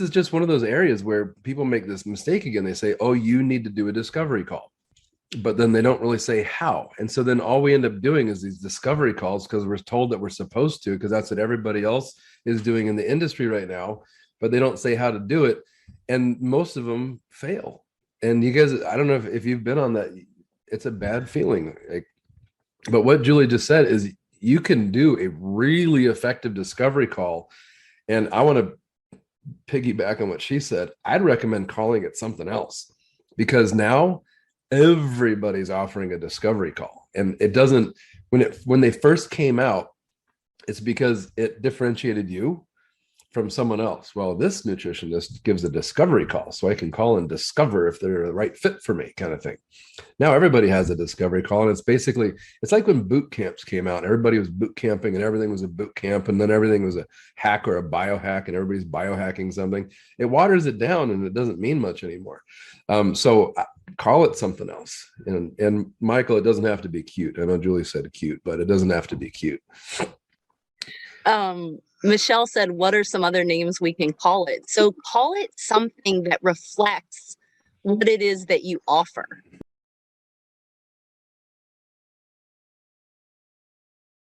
this is just one of those areas where people make this mistake again. They say, oh, you need to do a discovery call, but then they don't really say how. And so then all we end up doing is these discovery calls because we're told that we're supposed to, because that's what everybody else is doing in the industry right now, but they don't say how to do it. And most of them fail. And you guys, I don't know if you've been on that, it's a bad feeling. Like, but what Julie just said is you can do a really effective discovery call. And I want to piggyback on what she said. I'd recommend calling it something else, because now everybody's offering a discovery call. And it doesn't, when they first came out, it's because it differentiated you from someone else. Well, this nutritionist gives a discovery call, so I can call and discover if they're the right fit for me, kind of thing. Now everybody has a discovery call, and it's like when boot camps came out. Everybody was boot camping, and everything was a boot camp, and then everything was a hack or a biohack, and everybody's biohacking something. It waters it down, and it doesn't mean much anymore. So call it something else. And Michael, it doesn't have to be cute. I know Julie said cute, but it doesn't have to be cute. Michelle said, what are some other names we can call it? So call it something that reflects what it is that you offer.